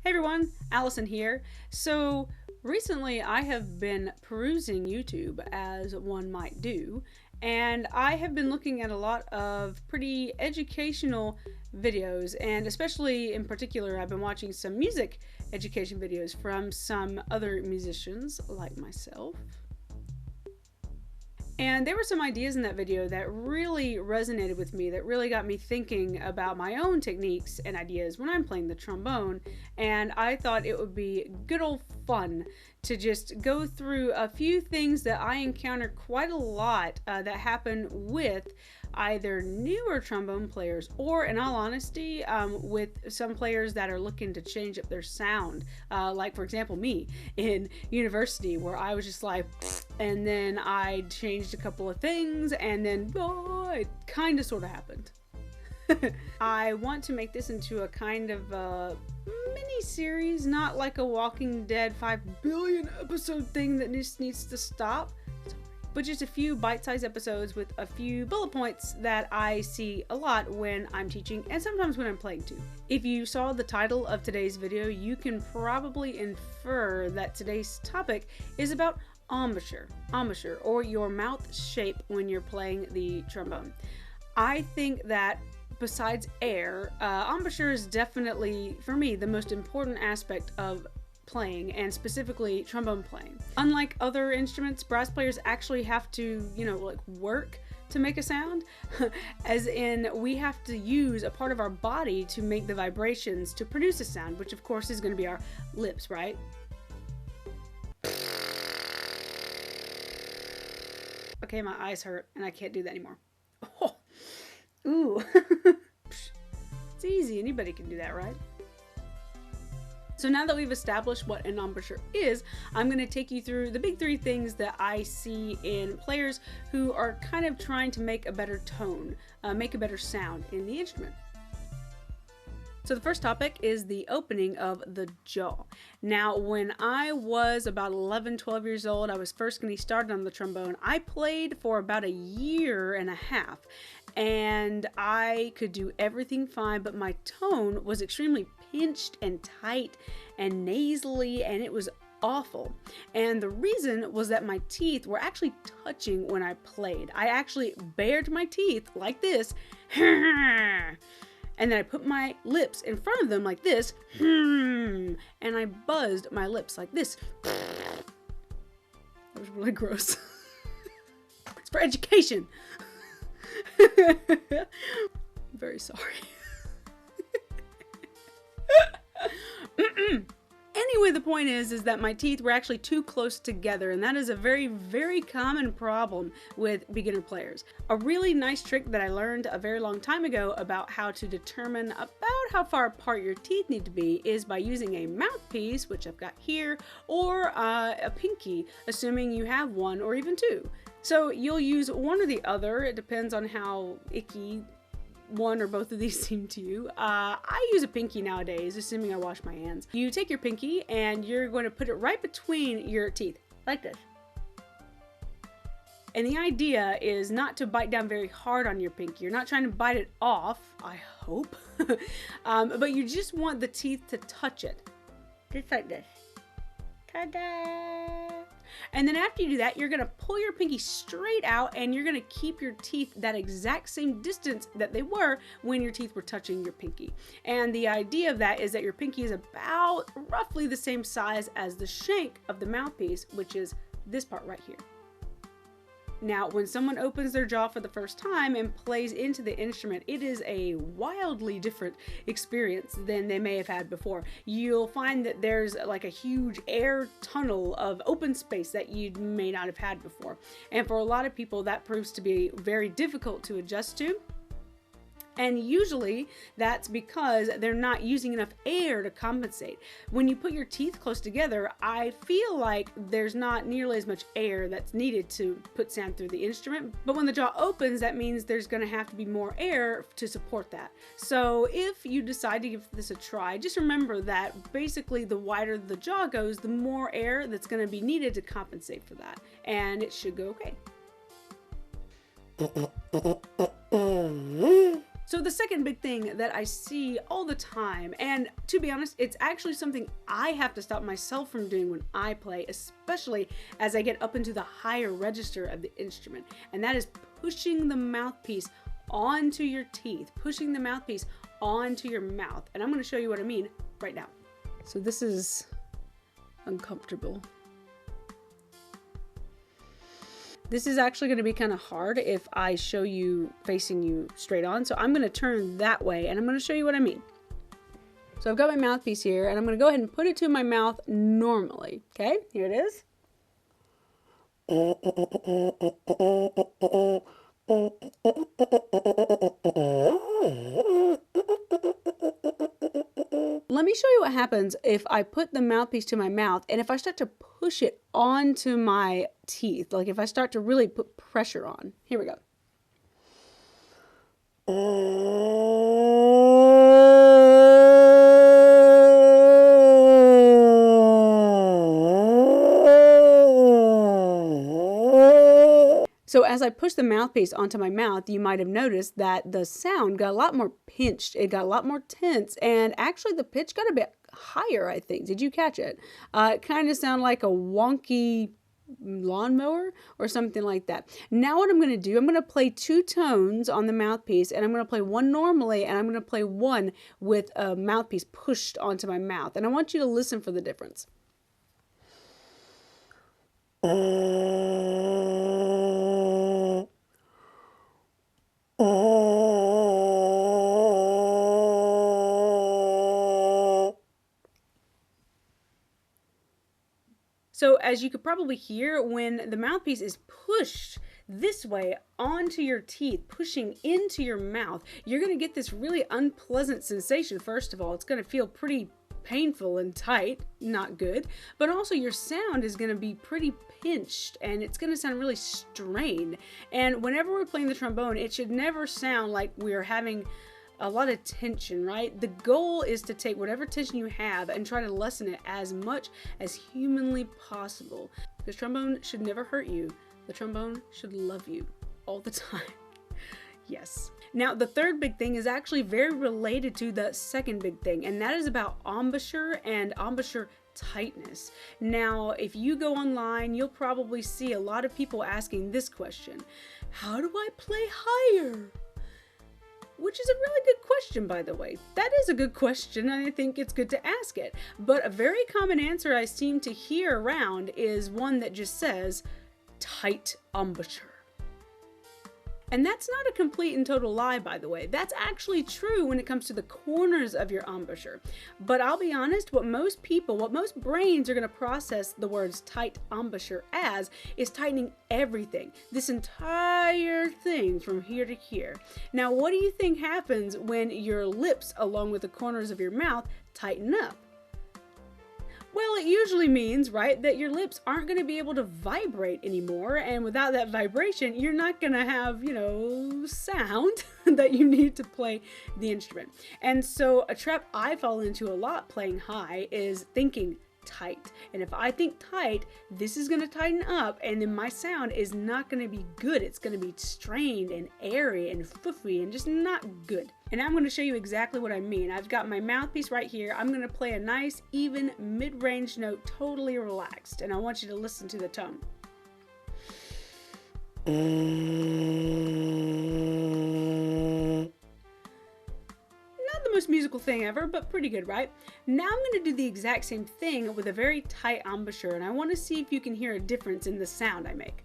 Hey everyone, Allison here. So recently I have been perusing YouTube as one might do, and I have been looking at a lot of pretty educational videos, and especially in particular, I've been watching some music education videos from some other musicians like myself. And there were some ideas in that video that really resonated with me, that really got me thinking about my own techniques and ideas when I'm playing the trombone. And I thought it would be good old fun to just go through a few things that I encounter quite a lot that happen with either newer trombone players or, in all honesty, with some players that are looking to change up their sound. Like, for example, me in university, where I was just like, and then I changed a couple of things, and then it kind of sort of happened. I want to make this into a kind of mini series, not like a Walking Dead 5 billion episode thing that just needs to stop, but just a few bite-sized episodes with a few bullet points that I see a lot when I'm teaching and sometimes when I'm playing too. If you saw the title of today's video, you can probably infer that today's topic is about embouchure, or your mouth shape when you're playing the trombone. I think that besides air, embouchure is definitely, for me, the most important aspect of playing, and specifically trombone playing. Unlike other instruments, brass players actually have to, work to make a sound, as in we have to use a part of our body to make the vibrations to produce a sound, which of course is going to be our lips, right? Okay, my eyes hurt and I can't do that anymore. Oh, ooh. It's easy, anybody can do that, right? So now that we've established what an embouchure is, I'm going to take you through the big three things that I see in players who are kind of trying to make a better tone, make a better sound in the instrument. So the first topic is the opening of the jaw. Now, when I was about 11, 12 years old, I was first getting started on the trombone. I played for about a year and a half, and I could do everything fine, but my tone was extremely pinched and tight and nasally, and it was awful. And the reason was that my teeth were actually touching when I played. I actually bared my teeth like this, and then I put my lips in front of them like this, and I buzzed my lips like this. That was really gross. It's for education. I'm very sorry. Anyway, the point is that my teeth were actually too close together, and that is a very, very common problem with beginner players. A really nice trick that I learned a very long time ago about how to determine about how far apart your teeth need to be is by using a mouthpiece, which I've got here, or a pinky, assuming you have one or even two. So you'll use one or the other. It depends on how icky one or both of these seem to you. I use a pinky nowadays, assuming I wash my hands. You take your pinky and you're going to put it right between your teeth, like this. And the idea is not to bite down very hard on your pinky. You're not trying to bite it off, I hope. But you just want the teeth to touch it. Just like this. Ta-da! And then after you do that, you're going to pull your pinky straight out, and you're going to keep your teeth that exact same distance that they were when your teeth were touching your pinky. And the idea of that is that your pinky is about roughly the same size as the shank of the mouthpiece, which is this part right here. Now, when someone opens their jaw for the first time and plays into the instrument, it is a wildly different experience than they may have had before. You'll find that there's like a huge air tunnel of open space that you may not have had before. And for a lot of people, that proves to be very difficult to adjust to. And usually that's because they're not using enough air to compensate. When you put your teeth close together, I feel like there's not nearly as much air that's needed to put sound through the instrument. But when the jaw opens, that means there's going to have to be more air to support that. So if you decide to give this a try, just remember that basically the wider the jaw goes, the more air that's going to be needed to compensate for that. And it should go okay. So the second big thing that I see all the time, and to be honest, it's actually something I have to stop myself from doing when I play, especially as I get up into the higher register of the instrument, and that is pushing the mouthpiece onto your teeth, pushing the mouthpiece onto your mouth. And I'm going to show you what I mean right now. So this is uncomfortable. This is actually going to be kind of hard if I show you facing you straight on. So I'm going to turn that way and I'm going to show you what I mean. So I've got my mouthpiece here and I'm going to go ahead and put it to my mouth normally. Okay, here it is. Let me show you what happens if I put the mouthpiece to my mouth and if I start to push it onto my teeth, like if I start to really put pressure on. Here we go. So as I push the mouthpiece onto my mouth, you might have noticed that the sound got a lot more pinched, it got a lot more tense, and actually the pitch got a bit higher, I think. Did you catch it? It kind of sounded like a wonky lawnmower or something like that. Now what I'm going to do, I'm going to play two tones on the mouthpiece, and I'm going to play one normally, and I'm going to play one with a mouthpiece pushed onto my mouth. And I want you to listen for the difference. So as you could probably hear, when the mouthpiece is pushed this way onto your teeth, pushing into your mouth, you're going to get this really unpleasant sensation. First of all, it's going to feel pretty painful and tight, not good, but also your sound is going to be pretty pinched and it's going to sound really strained. And whenever we're playing the trombone, it should never sound like we're having a lot of tension, right? The goal is to take whatever tension you have and try to lessen it as much as humanly possible. The trombone should never hurt you. The trombone should love you all the time. Yes. Now, the third big thing is actually very related to the second big thing, and that is about embouchure and embouchure tightness. Now, if you go online, you'll probably see a lot of people asking this question: how do I play higher? Which is a really good question, by the way. That is a good question, and I think it's good to ask it. But a very common answer I seem to hear around is one that just says, tight embouchure. And that's not a complete and total lie, by the way. That's actually true when it comes to the corners of your embouchure. But I'll be honest, what most brains are going to process the words tight embouchure as is tightening everything. This entire thing from here to here. Now, what do you think happens when your lips, along with the corners of your mouth, tighten up? Well, it usually means, right, that your lips aren't going to be able to vibrate anymore, and without that vibration, you're not going to have, sound that you need to play the instrument. And so a trap I fall into a lot playing high is thinking tight. And if I think tight, this is going to tighten up, and then my sound is not going to be good. It's going to be strained and airy and foofy and just not good. And I'm going to show you exactly what I mean. I've got my mouthpiece right here. I'm going to play a nice, even, mid-range note, totally relaxed. And I want you to listen to the tone. Not the most musical thing ever, but pretty good, right? Now I'm going to do the exact same thing with a very tight embouchure, and I want to see if you can hear a difference in the sound I make.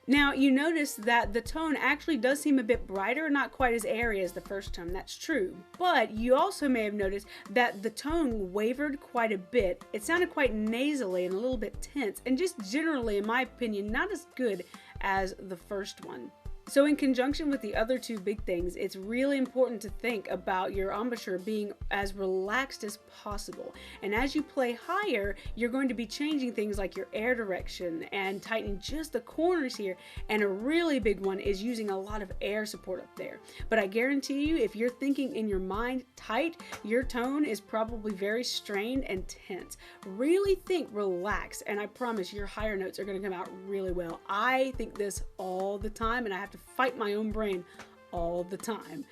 Now, you notice that the tone actually does seem a bit brighter, not quite as airy as the first tone. That's true. But you also may have noticed that the tone wavered quite a bit. It sounded quite nasally and a little bit tense, and just generally, in my opinion, not as good as the first one. So in conjunction with the other two big things, it's really important to think about your embouchure being as relaxed as possible. And as you play higher, you're going to be changing things like your air direction and tightening just the corners here. And a really big one is using a lot of air support up there. But I guarantee you, if you're thinking in your mind tight, your tone is probably very strained and tense. Really think relax, and I promise your higher notes are going to come out really well. I think this all the time, and I have to fight my own brain all the time.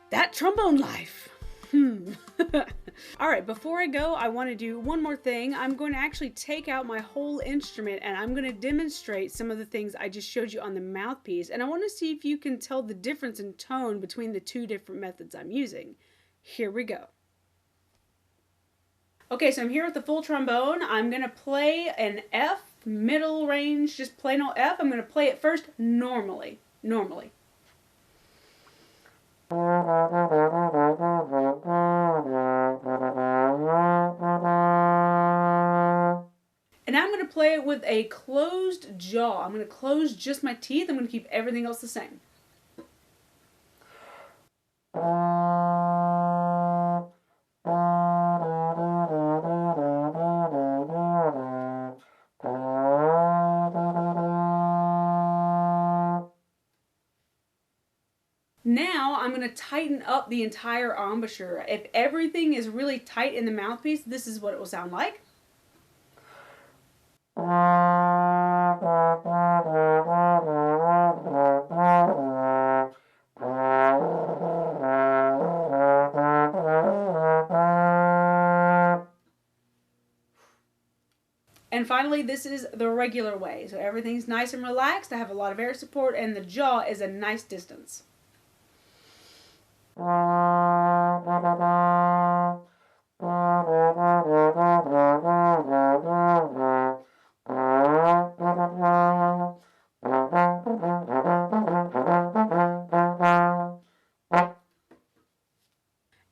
That trombone life. All right, before I go, I want to do one more thing. I'm going to actually take out my whole instrument and I'm going to demonstrate some of the things I just showed you on the mouthpiece. And I want to see if you can tell the difference in tone between the two different methods I'm using. Here we go. Okay, so I'm here with the full trombone. I'm going to play an F, middle range, just plain old F. I'm going to play it first normally. And now I'm going to play it with a closed jaw. I'm going to close just my teeth. I'm going to keep everything else the same. Now I'm going to tighten up the entire embouchure. If everything is really tight in the mouthpiece, this is what it will sound like. And finally, this is the regular way. So everything's nice and relaxed. I have a lot of air support and the jaw is a nice distance.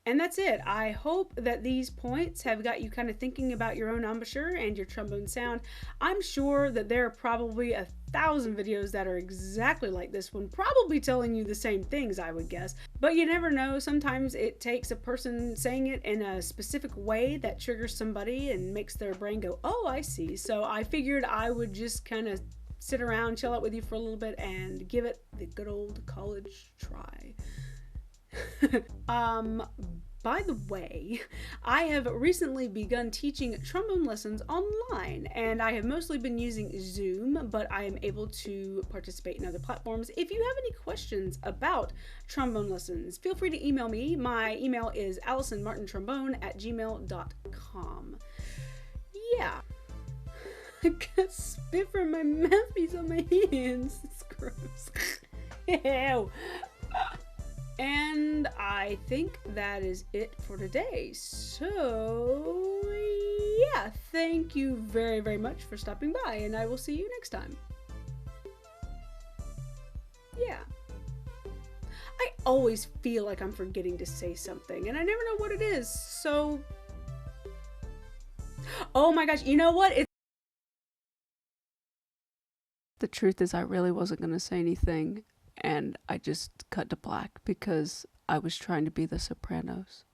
And that's it. I hope that these points have got you kind of thinking about your own embouchure and your trombone sound. I'm sure that there are probably 1,000 videos that are exactly like this one, probably telling you the same things, I would guess. But you never know. Sometimes it takes a person saying it in a specific way that triggers somebody and makes their brain go, oh, I see. So I figured I would just kind of sit around, chill out with you for a little bit and give it the good old college try. By the way, I have recently begun teaching trombone lessons online, and I have mostly been using Zoom, but I am able to participate in other platforms. If you have any questions about trombone lessons, feel free to email me. My email is allisonmartintrombone@gmail.com. Yeah. I got spit from my mouthpiece on my hands. It's gross. Ew. And I think that is it for today. So, yeah, thank you very, very much for stopping by, and I will see you next time. Yeah. I always feel like I'm forgetting to say something, and I never know what it is, so... Oh my gosh, you know what? The truth is I really wasn't going to say anything. And I just cut to black because I was trying to be the Sopranos.